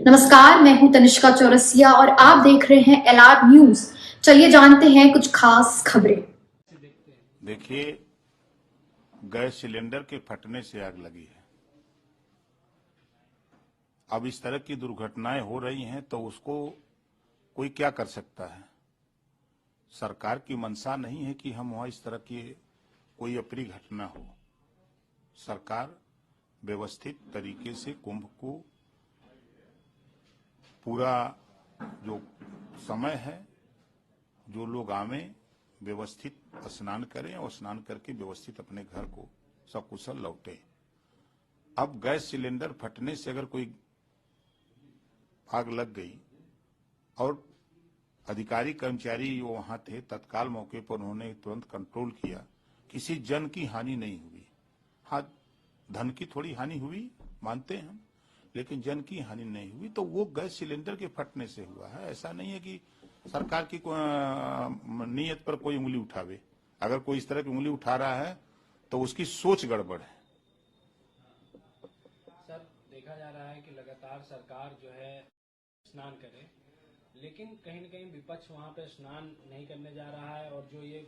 नमस्कार, मैं हूं तनिष्का चौरसिया और आप देख रहे हैं एलआर न्यूज। चलिए जानते हैं कुछ खास खबरें। देखिए, गैस सिलेंडर के फटने से आग लगी है। अब इस तरह की दुर्घटनाएं हो रही हैं तो उसको कोई क्या कर सकता है। सरकार की मंशा नहीं है कि हम वहां इस तरह की कोई अप्रिय घटना हो। सरकार व्यवस्थित तरीके से कुंभ को पूरा जो समय है, जो लोग आवे व्यवस्थित स्नान करें और स्नान करके व्यवस्थित अपने घर को सकुशल लौटे। अब गैस सिलेंडर फटने से अगर कोई आग लग गई और अधिकारी कर्मचारी जो वहां थे तत्काल मौके पर उन्होंने तुरंत कंट्रोल किया, किसी जन की हानि नहीं हुई। हाँ, धन की थोड़ी हानि हुई मानते हैं हम, लेकिन जन की हानि नहीं हुई। तो वो गैस सिलेंडर के फटने से हुआ है। ऐसा नहीं है कि सरकार की नीयत पर कोई उंगली उठावे। अगर कोई इस तरह की उंगली उठा रहा है तो उसकी सोच गड़बड़ है। सर, देखा जा रहा है कि लगातार सरकार जो है स्नान करे, लेकिन कहीं न कहीं विपक्ष वहां पे स्नान नहीं करने जा रहा है और जो ये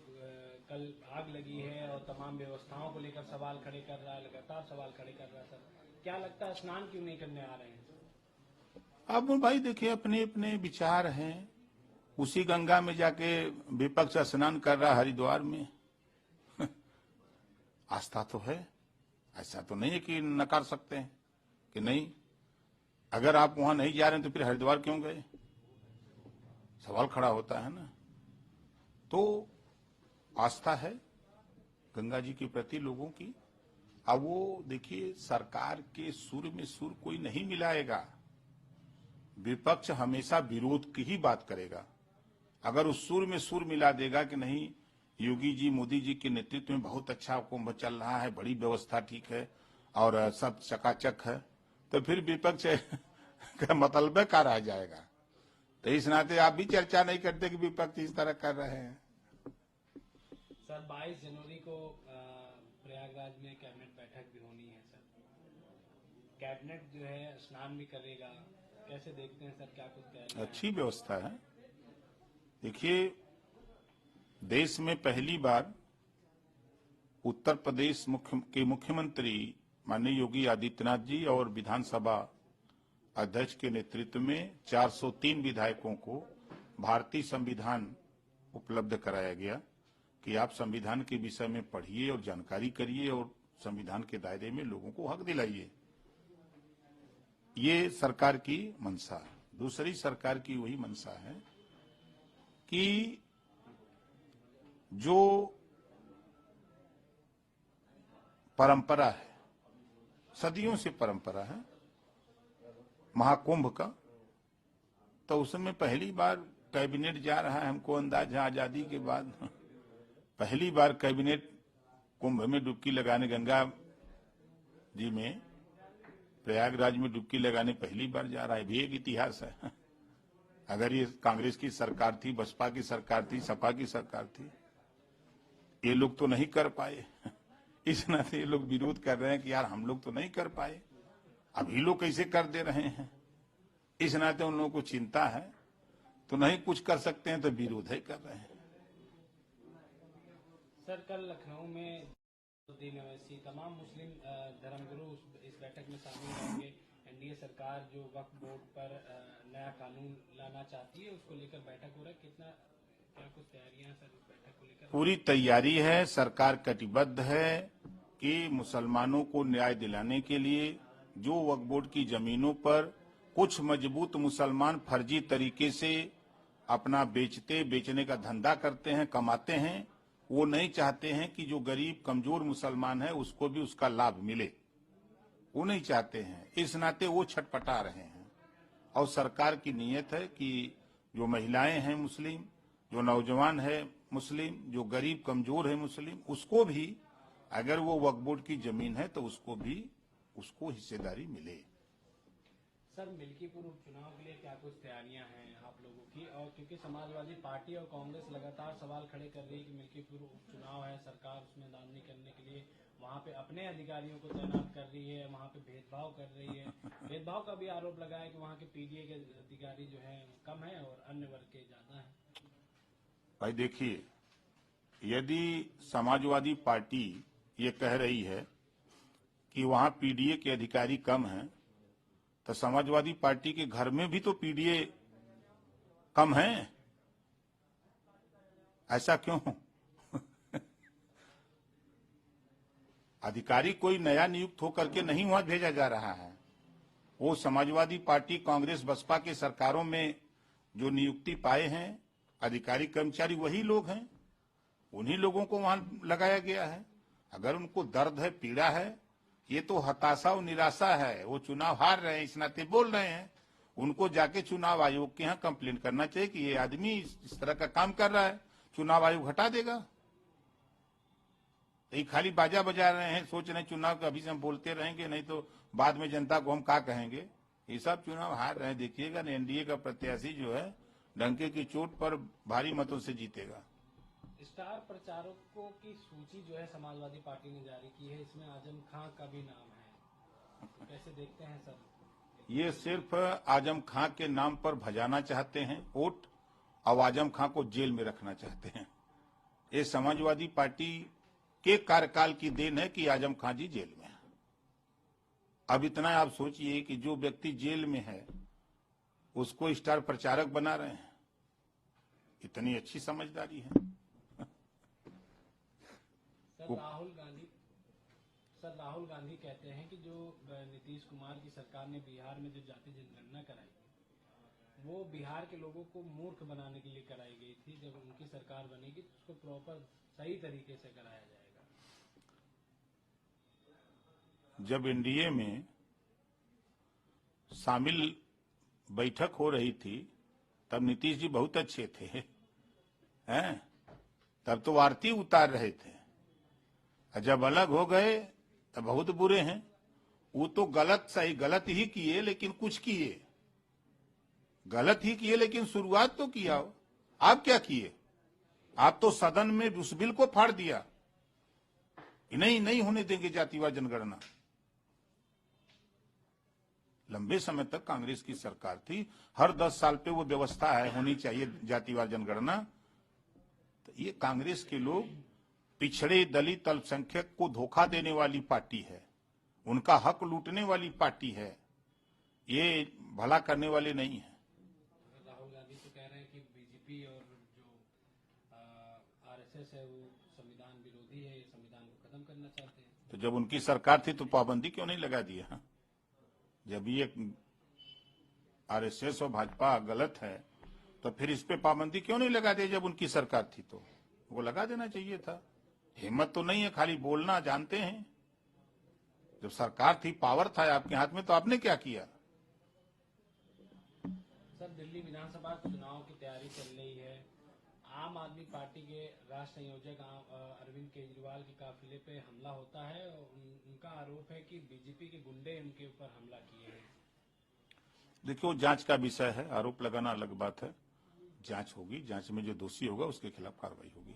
कल आग लगी है और तमाम व्यवस्थाओं को लेकर सवाल खड़े कर रहा है, लगातार सवाल खड़े कर रहा है। सर, क्या लगता है स्नान क्यों नहीं करने आ रहे हैं? अब भाई देखिए, अपने अपने विचार हैं। उसी गंगा में जाके विपक्ष स्नान कर रहा हरिद्वार में। आस्था तो है, ऐसा तो नहीं है कि नकार सकते हैं कि नहीं। अगर आप वहां नहीं जा रहे हैं तो फिर हरिद्वार क्यों गए, सवाल खड़ा होता है ना। तो आस्था है गंगा जी के प्रति लोगों की। अब वो देखिए, सरकार के सुर में सुर कोई नहीं मिलाएगा। विपक्ष हमेशा विरोध की ही बात करेगा। अगर उस सुर में सुर मिला देगा कि नहीं, योगी जी मोदी जी के नेतृत्व में बहुत अच्छा कुंभ चल रहा है, बड़ी व्यवस्था ठीक है और सब चकाचक है, तो फिर विपक्ष का मतलब क्या रह जाएगा। तो इस नाते आप भी चर्चा नहीं करते कि विपक्ष इस तरह कर रहे हैं। सर, 22 जनवरी को प्रयागराज में कैबिनेट बैठक भी होनी है। सर, कैबिनेट जो है स्नान भी करेगा, कैसे देखते हैं सर, क्या कुछ तैयारी? अच्छी व्यवस्था है। देखिए, देश में पहली बार उत्तर प्रदेश के मुख्यमंत्री माननीय योगी आदित्यनाथ जी और विधानसभा अध्यक्ष के नेतृत्व में 403 विधायकों को भारतीय संविधान उपलब्ध कराया गया कि आप संविधान के विषय में पढ़िए और जानकारी करिए और संविधान के दायरे में लोगों को हक दिलाइए। ये सरकार की मंशा है। दूसरी सरकार की वही मंशा है कि जो परंपरा है, सदियों से परंपरा है महाकुंभ का, तो उसमें पहली बार कैबिनेट जा रहा है। हमको अंदाज है आजादी के बाद पहली बार कैबिनेट कुंभ में डुबकी लगाने, गंगा जी में प्रयागराज में डुबकी लगाने पहली बार जा रहा है। भी एक इतिहास है। अगर ये कांग्रेस की सरकार थी, बसपा की सरकार थी, सपा की सरकार थी, ये लोग तो नहीं कर पाए। इस नाते ये लोग विरोध कर रहे हैं कि यार हम लोग तो नहीं कर पाए, अब ये लोग कैसे कर दे रहे हैं। इस नाते उन लोगों को चिंता है, तो नहीं कुछ कर सकते हैं तो विरोध है कर रहे हैं। सर, कल लखनऊ में तमाम मुस्लिम धर्मगुरु इस बैठक में शामिल होंगे। एनडीए सरकार जो वक्फ बोर्ड पर नया कानून लाना चाहती है, उसको लेकर बैठक हो रहा है। क्या कुछ तैयारियां सर इस बैठक को लेकर? पूरी तैयारी है। सरकार कटिबद्ध है कि मुसलमानों को न्याय दिलाने के लिए जो वक्फ बोर्ड की जमीनों पर कुछ मजबूत मुसलमान फर्जी तरीके से अपना बेचने का धंधा करते हैं, कमाते हैं, वो नहीं चाहते हैं कि जो गरीब कमजोर मुसलमान है उसको भी उसका लाभ मिले। वो नहीं चाहते हैं। इस नाते वो छटपटा रहे हैं। और सरकार की नीयत है कि जो महिलाएं हैं मुस्लिम, जो नौजवान है मुस्लिम, जो गरीब कमजोर है मुस्लिम, उसको भी अगर वो वक्फ बोर्ड की जमीन है तो उसको हिस्सेदारी मिले। सर, मिल्कीपुर उपचुनाव के लिए क्या कुछ तैयारियां हैं आप लोगों की? और क्योंकि समाजवादी पार्टी और कांग्रेस लगातार सवाल खड़े कर रही है कि मिल्कीपुर उपचुनाव है, सरकार उसमें दान नहीं करने के लिए वहां पे अपने अधिकारियों को तैनात कर रही है, वहाँ पे भेदभाव कर रही है। भेदभाव का भी आरोप लगा है कि वहाँ के पीडीए के अधिकारी जो है कम है और अन्य वर्ग के ज्यादा है। भाई देखिए, यदि समाजवादी पार्टी ये कह रही है कि वहां पीडीए के अधिकारी कम हैं, तो समाजवादी पार्टी के घर में भी तो पीडीए कम हैं। ऐसा क्यों? अधिकारी कोई नया नियुक्त होकर के नहीं वहां भेजा जा रहा है। वो समाजवादी पार्टी, कांग्रेस, बसपा के सरकारों में जो नियुक्ति पाए हैं अधिकारी कर्मचारी वही लोग हैं, उन्हीं लोगों को वहां लगाया गया है। अगर उनको दर्द है, पीड़ा है, ये तो हताशा और निराशा है, वो चुनाव हार रहे हैं इस नाते बोल रहे हैं, उनको जाके चुनाव आयोग के यहाँ कंप्लेन करना चाहिए कि ये आदमी इस तरह का काम कर रहा है, चुनाव आयोग हटा देगा। ये खाली बाजा बजा रहे हैं, सोच रहे हैं चुनाव के अभी से हम बोलते रहेंगे, नहीं तो बाद में जनता को हम क्या कहेंगे। ये सब चुनाव हार रहे हैं, देखिएगा ना, एनडीए का प्रत्याशी जो है डंके की चोट पर भारी मतों से जीतेगा। स्टार प्रचारकों की सूची जो है समाजवादी पार्टी ने जारी की है, इसमें आजम खां का भी नाम है, तो कैसे देखते हैं सर? ये सिर्फ आजम खां के नाम पर भजाना चाहते हैं वोट, और आजम खां को जेल में रखना चाहते हैं। ये समाजवादी पार्टी के कार्यकाल की देन है कि आजम खां जी जेल में है। अब इतना आप सोचिए कि जो व्यक्ति जेल में है उसको स्टार प्रचारक बना रहे हैं, इतनी अच्छी समझदारी है। सर राहुल गांधी कहते हैं कि जो नीतीश कुमार की सरकार ने बिहार में जो जाति जनगणना कराई वो बिहार के लोगों को मूर्ख बनाने के लिए कराई गई थी। जब उनकी सरकार बनेगी तो उसको प्रॉपर सही तरीके से कराया जाएगा। जब एनडीए में शामिल बैठक हो रही थी तब नीतीश जी बहुत अच्छे थे, हैं? तब तो आरती उतार रहे थे, जब अलग हो गए तब बहुत बुरे हैं। वो तो गलत ही किए, लेकिन कुछ किए, गलत ही किए, लेकिन शुरुआत तो किया हो। आप क्या किए? आप तो सदन में उस बिल को फाड़ दिया, नहीं होने देंगे जातिवार जनगणना। लंबे समय तक कांग्रेस की सरकार थी, हर 10 साल पे वो व्यवस्था है, होनी चाहिए जातिवार जनगणना। तो ये कांग्रेस के लोग पिछड़े, दलित, अल्पसंख्यक को धोखा देने वाली पार्टी है, उनका हक लूटने वाली पार्टी है, ये भला करने वाले नहीं है। राहुल गांधी तो कह रहे हैं कि बीजेपी और जो आरएसएस है वो संविधान विरोधी है, ये संविधान को खत्म करना चाहते हैं। तो जब उनकी सरकार थी तो पाबंदी क्यों नहीं लगा दिया? जब ये आरएसएस और भाजपा गलत है तो फिर इस पे पाबंदी क्यों नहीं लगा दी? जब उनकी सरकार थी तो वो लगा देना चाहिए था। हिम्मत तो नहीं है, खाली बोलना जानते हैं। जब सरकार थी, पावर था आपके हाथ में, तो आपने क्या किया? सर दिल्ली विधानसभा चुनाव की तैयारी चल रही है। आम आदमी पार्टी के राष्ट्र संयोजक अरविंद केजरीवाल के काफिले पे हमला होता है और उनका आरोप है कि बीजेपी के गुंडे उनके ऊपर हमला किए हैं। देखिए, वो जांच का विषय है, आरोप लगाना अलग बात है। जांच होगी, जांच में जो दोषी होगा उसके खिलाफ कार्रवाई होगी।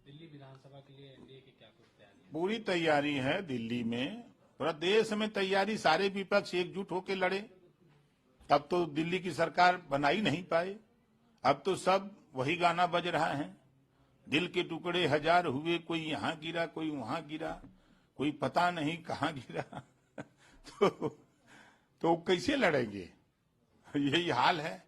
दिल्ली विधानसभा के लिए एनडीए की क्या कुछ तैयारी है? पूरी तैयारी है दिल्ली में, पूरा देश में तैयारी, सारे विपक्ष एकजुट होकर लड़े, तब तो दिल्ली की सरकार बना ही नहीं पाए। अब तो सब वही गाना बज रहा है, दिल के टुकड़े हजार हुए, कोई यहाँ गिरा, कोई वहां गिरा, कोई पता नहीं कहाँ गिरा। तो कैसे लड़ेंगे? यही हाल है।